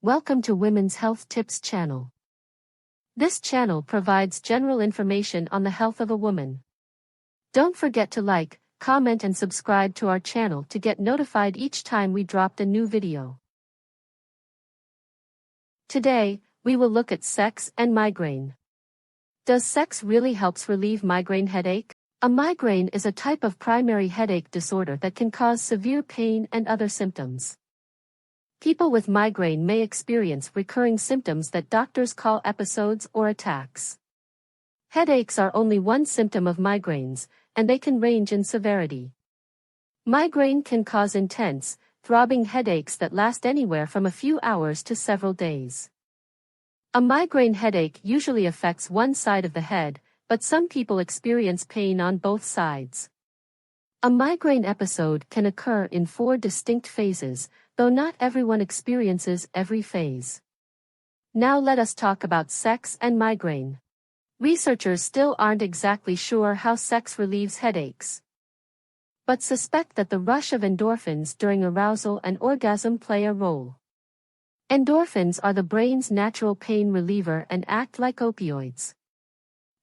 Welcome to Women's Health Tips channel. This channel provides general information on the health of a woman. Don't forget to like, comment and subscribe to our channel to get notified each time we drop a new video. Today, we will look at sex and migraine. Does sex really help relieve migraine headache? A migraine is a type of primary headache disorder that can cause severe pain and other symptoms. People with migraine may experience recurring symptoms that doctors call episodes or attacks. Headaches are only one symptom of migraines, and they can range in severity. Migraine can cause intense, throbbing headaches that last anywhere from a few hours to several days. A migraine headache usually affects one side of the head, but some people experience pain on both sides. A migraine episode can occur in 4 distinct phases, though not everyone experiences every phase. Now let us talk about sex and migraine. Researchers still aren't exactly sure how sex relieves headaches, but suspect that the rush of endorphins during arousal and orgasm play a role. Endorphins are the brain's natural pain reliever and act like opioids.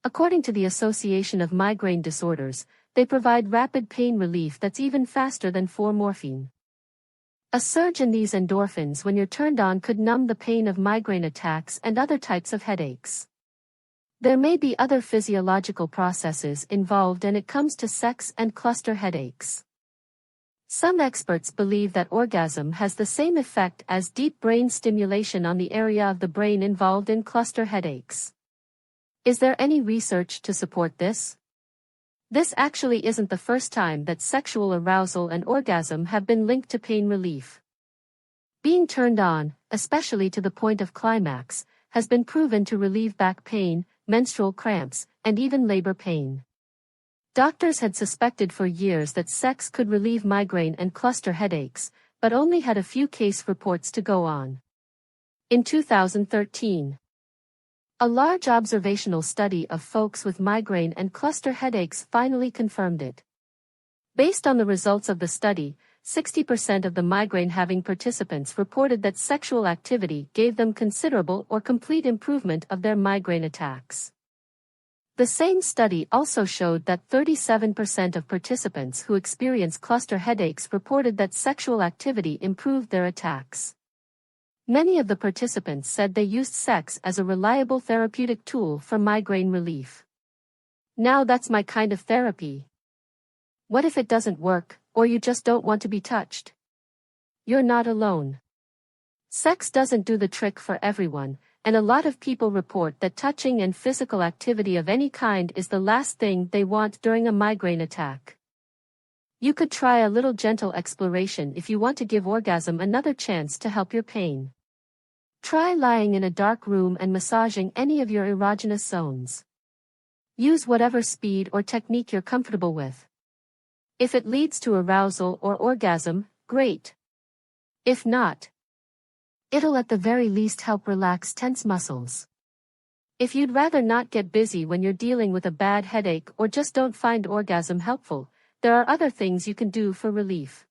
According to the Association of Migraine Disorders, they provide rapid pain relief that's even faster than morphine. A surge in these endorphins when you're turned on could numb the pain of migraine attacks and other types of headaches. There may be other physiological processes involved when it comes to sex and cluster headaches. Some experts believe that orgasm has the same effect as deep brain stimulation on the area of the brain involved in cluster headaches. Is there any research to support this? This actually isn't the first time that sexual arousal and orgasm have been linked to pain relief. Being turned on, especially to the point of climax, has been proven to relieve back pain, menstrual cramps, and even labor pain. Doctors had suspected for years that sex could relieve migraine and cluster headaches, but only had a few case reports to go on. In 2013, a large observational study of folks with migraine and cluster headaches finally confirmed it. Based on the results of the study, 60% of the migraine-having participants reported that sexual activity gave them considerable or complete improvement of their migraine attacks. The same study also showed that 37% of participants who experience cluster headaches reported that sexual activity improved their attacks. Many of the participants said they used sex as a reliable therapeutic tool for migraine relief. Now that's my kind of therapy. What if it doesn't work, or you just don't want to be touched? You're not alone. Sex doesn't do the trick for everyone, and a lot of people report that touching and physical activity of any kind is the last thing they want during a migraine attack. You could try a little gentle exploration if you want to give orgasm another chance to help your pain. Try lying in a dark room and massaging any of your erogenous zones. Use whatever speed or technique you're comfortable with. If it leads to arousal or orgasm, great. If not, it'll at the very least help relax tense muscles. If you'd rather not get busy when you're dealing with a bad headache or just don't find orgasm helpful, there are other things you can do for relief.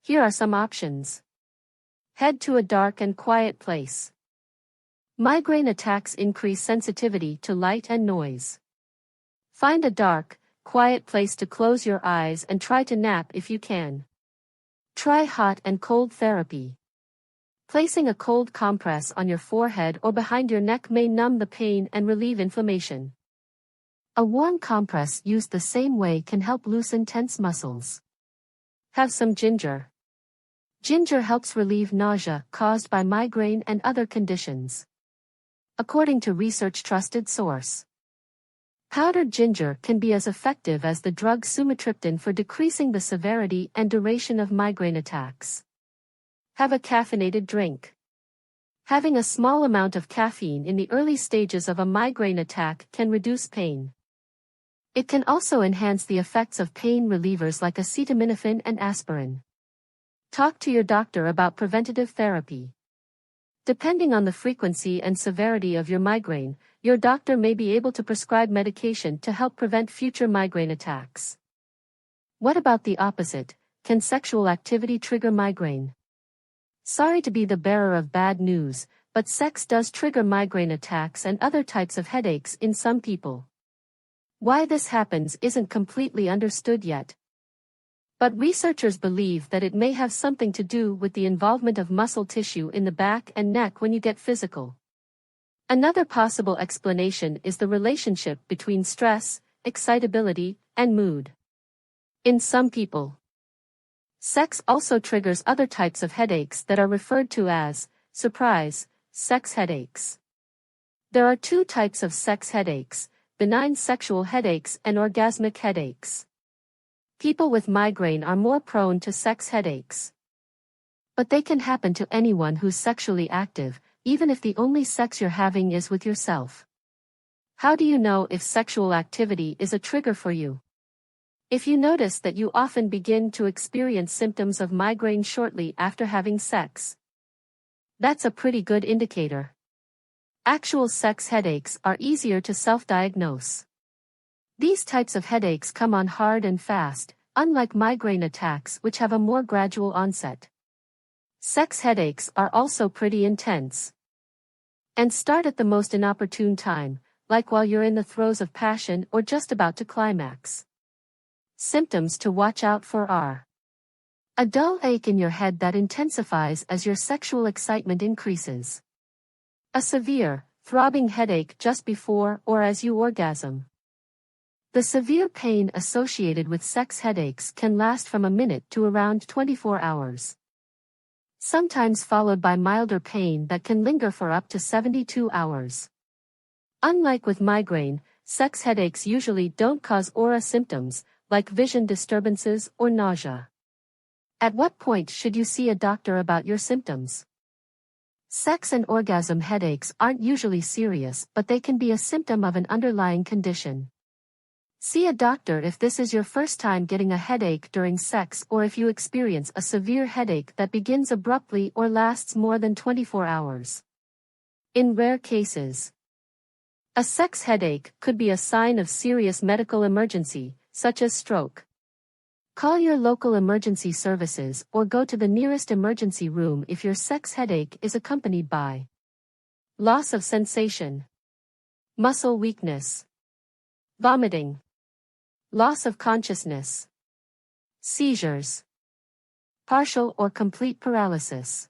Here are some options. Head to a dark and quiet place. Migraine attacks increase sensitivity to light and noise. Find a dark, quiet place to close your eyes and try to nap if you can. Try hot and cold therapy. Placing a cold compress on your forehead or behind your neck may numb the pain and relieve inflammation. A warm compress used the same way can help loosen tense muscles. Have some ginger. Ginger helps relieve nausea caused by migraine and other conditions. According to research trusted source, powdered ginger can be as effective as the drug sumatriptan for decreasing the severity and duration of migraine attacks. Have a caffeinated drink. Having a small amount of caffeine in the early stages of a migraine attack can reduce pain. It can also enhance the effects of pain relievers like acetaminophen and aspirin. Talk to your doctor about preventative therapy. Depending on the frequency and severity of your migraine, your doctor may be able to prescribe medication to help prevent future migraine attacks. What about the opposite? Can sexual activity trigger migraine? Sorry to be the bearer of bad news, but sex does trigger migraine attacks and other types of headaches in some people. Why this happens isn't completely understood yet. But researchers believe that it may have something to do with the involvement of muscle tissue in the back and neck when you get physical. Another possible explanation is the relationship between stress, excitability, and mood. In some people, sex also triggers other types of headaches that are referred to as, surprise, sex headaches. There are two types of sex headaches: benign sexual headaches and orgasmic headaches. People with migraine are more prone to sex headaches. But they can happen to anyone who's sexually active, even if the only sex you're having is with yourself. How do you know if sexual activity is a trigger for you? If you notice that you often begin to experience symptoms of migraine shortly after having sex, that's a pretty good indicator. Actual sex headaches are easier to self-diagnose. These types of headaches come on hard and fast, unlike migraine attacks which have a more gradual onset. Sex headaches are also pretty intense and start at the most inopportune time, like while you're in the throes of passion or just about to climax. Symptoms to watch out for are a dull ache in your head that intensifies as your sexual excitement increases, a severe, throbbing headache just before or as you orgasm. The severe pain associated with sex headaches can last from a minute to around 24 hours. Sometimes followed by milder pain that can linger for up to 72 hours. Unlike with migraine, sex headaches usually don't cause aura symptoms, like vision disturbances or nausea. At what point should you see a doctor about your symptoms? Sex and orgasm headaches aren't usually serious, but they can be a symptom of an underlying condition. See a doctor if this is your first time getting a headache during sex or if you experience a severe headache that begins abruptly or lasts more than 24 hours. In rare cases, a sex headache could be a sign of serious medical emergency, such as stroke. Call your local emergency services or go to the nearest emergency room if your sex headache is accompanied by loss of sensation, muscle weakness, vomiting, loss of consciousness, seizures, partial or complete paralysis.